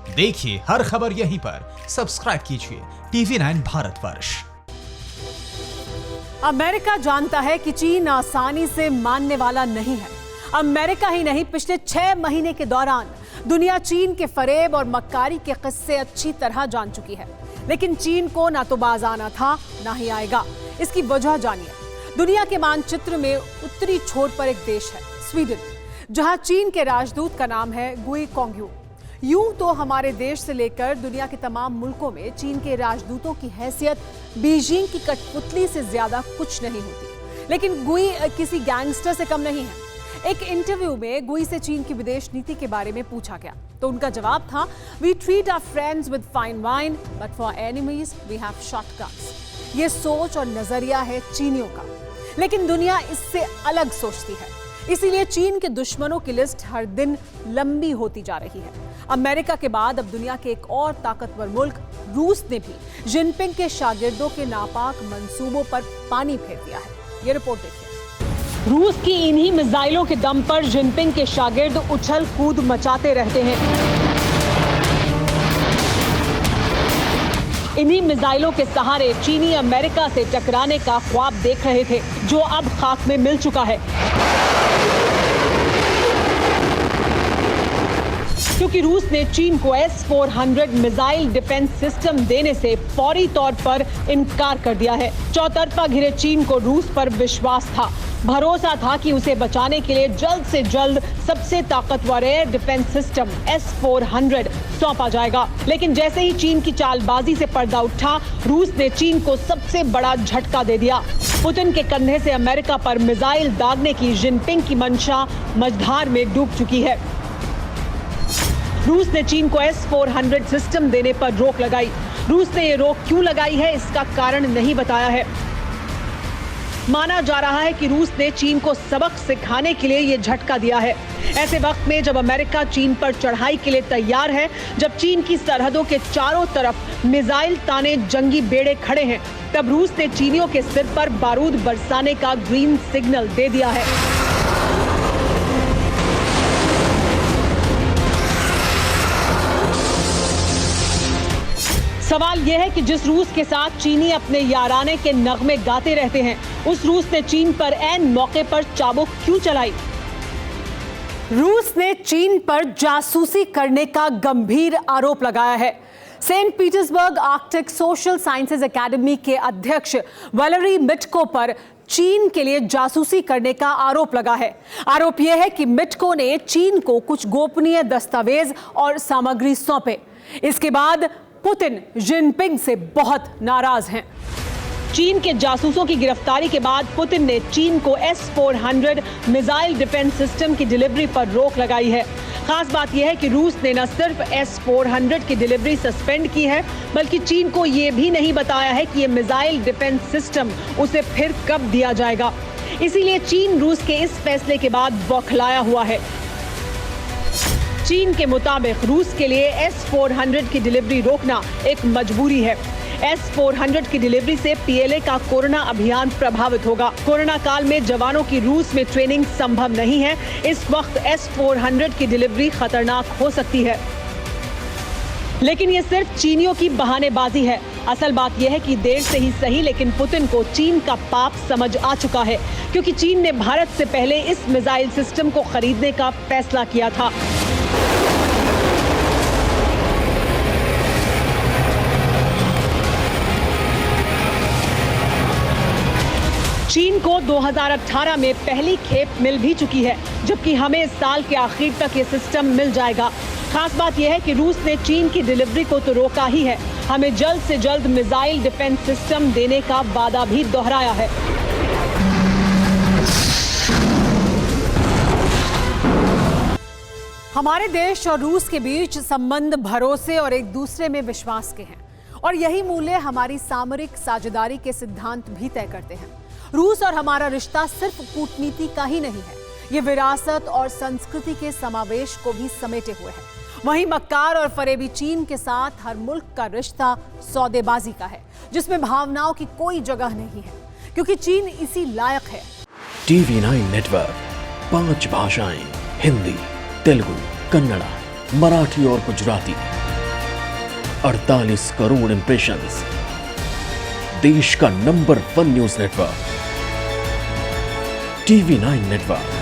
देखिए हर खबर यहीं पर। सब्सक्राइब कीजिए TV9 भारतवर्ष। अमेरिका जानता है कि चीन आसानी से मानने वाला नहीं है। अमेरिका ही नहीं, पिछले 6 महीने के दौरान दुनिया चीन के फरेब और मक्कारी के किस्से अच्छी तरह जान चुकी है। लेकिन चीन को ना तो बाज आना था, ना ही आएगा। इसकी वजह जानिए। दुनिया के मानचित्र में उत्तरी छोर पर एक देश है, स्वीडन, जहां चीन के राजदूत का नाम है गुई कोंगयू। यूं तो हमारे देश से लेकर दुनिया के तमाम मुल्कों में चीन के राजदूतों की हैसियत बीजिंग की कठपुतली से ज्यादा कुछ नहीं होती, लेकिन गुई किसी गैंगस्टर से कम नहीं है। एक इंटरव्यू में गुई से चीन की विदेश नीति के बारे में पूछा गया तो उनका जवाब था, we treat our friends with fine wine but for enemies we have shotguns. ये सोच और नजरिया है चीनियों का, लेकिन दुनिया इससे अलग सोचती है। इसीलिए चीन के दुश्मनों की लिस्ट हर दिन लंबी होती जा रही है। अमेरिका के बाद अब दुनिया के एक और ताकतवर मुल्क रूस ने भी जिनपिंग के शागिर्दों के नापाक मंसूबों पर पानी फेर दिया है। ये रिपोर्ट देखिए। रूस की इन्हीं मिसाइलों के दम पर जिनपिंग के शागिर्द उछल कूद मचाते रहते हैं। इन्हीं मिसाइलों के सहारे चीनी अमेरिका से टकराने का ख्वाब देख रहे थे, जो अब खाक में मिल चुका है। क्योंकि रूस ने चीन को S-400 मिसाइल डिफेंस सिस्टम देने से फौरी तौर पर इनकार कर दिया है। चौतरफा घिरे चीन को रूस पर विश्वास था, भरोसा था कि उसे बचाने के लिए जल्द से जल्द सबसे ताकतवर एयर डिफेंस सिस्टम S-400 सौंपा जाएगा। लेकिन जैसे ही चीन की चालबाजी से पर्दा उठा, रूस ने चीन को सबसे बड़ा झटका दे दिया। पुतिन के कंधे से अमेरिका पर मिसाइल दागने की जिनपिंग की मंशा मझधार में डूब चुकी है। रूस ने चीन को S-400 सिस्टम देने पर रोक लगाई। रूस ने ये रोक क्यों लगाई है, इसका कारण नहीं बताया है। माना जा रहा है कि रूस ने चीन को सबक सिखाने के लिए ये झटका दिया है। ऐसे वक्त में जब अमेरिका चीन पर चढ़ाई के लिए तैयार है, जब चीन की सरहदों के चारों तरफ मिसाइल ताने जंगी बेड़े खड़े हैं, तब रूस ने चीनियों के सिर पर बारूद बरसाने का ग्रीन सिग्नल दे दिया है। सवाल यह है कि जिस रूस के साथ चीनी अपने याराने के नगमे गाते रहते हैं, उस रूस ने चीन पर ऐन मौके पर चाबुक क्यों चलाई? रूस ने चीन पर जासूसी करने का गंभीर आरोप लगाया है। Saint Petersburg Arctic social sciences academy के अध्यक्ष वैलेरी मिटको पर चीन के लिए जासूसी करने का आरोप लगा है। आरोप यह है कि मिटको ने चीन को कुछ गोपनीय दस्तावेज और सामग्री सौंपे। इसके बाद पुतिन जिनपिंग से बहुत नाराज हैं। चीन के जासूसों की गिरफ्तारी के बाद पुतिन ने चीन को S-400 मिसाइल डिफेंस सिस्टम की डिलीवरी पर रोक लगाई है। खास बात यह है कि रूस ने न सिर्फ S-400 की डिलीवरी सस्पेंड की है, बल्कि चीन को यह भी नहीं बताया है कि यह मिसाइल डिफेंस सिस्टम उसे फिर कब दिया जाएगा। इसीलिए चीन रूस के इस फैसले के बाद बौखलाया हुआ है। चीन के मुताबिक रूस के लिए S-400 की डिलीवरी रोकना एक मजबूरी है। S-400 की डिलीवरी से PLA का कोरोना अभियान प्रभावित होगा। कोरोना काल में जवानों की रूस में ट्रेनिंग संभव नहीं है। इस वक्त S-400 की डिलीवरी खतरनाक हो सकती है। लेकिन ये सिर्फ चीनियों की बहानेबाजी है। असल बात यह है कि देर से ही सही, लेकिन पुतिन को चीन का पाप समझ आ चुका है, क्योंकि चीन ने भारत से पहले इस मिसाइल सिस्टम को खरीदने का फैसला किया था। चीन को 2018 में पहली खेप मिल भी चुकी है, जबकि हमें इस साल के आखिर तक ये सिस्टम मिल जाएगा। खास बात यह है कि रूस ने चीन की डिलीवरी को तो रोका ही है, हमें जल्द से जल्द मिसाइल डिफेंस सिस्टम देने का वादा भी दोहराया है। हमारे देश और रूस के बीच संबंध भरोसे और एक दूसरे में विश्वास के हैं, और यही मूल्य हमारी सामरिक साझेदारी के सिद्धांत भी तय करते हैं। रूस और हमारा रिश्ता सिर्फ कूटनीति का ही नहीं है, ये विरासत और संस्कृति के समावेश को भी समेटे हुए है। वहीं मक्कार और फरेबी चीन के साथ हर मुल्क का रिश्ता सौदेबाजी का है, जिसमें भावनाओं की कोई जगह नहीं है, क्योंकि चीन इसी लायक है। TV9 नेटवर्क 5 भाषाएं, हिंदी, तेलुगु, कन्नड़ा, मराठी और गुजराती। 48 करोड़ इंप्रेशंस, देश का number 1 news network TV 9 network.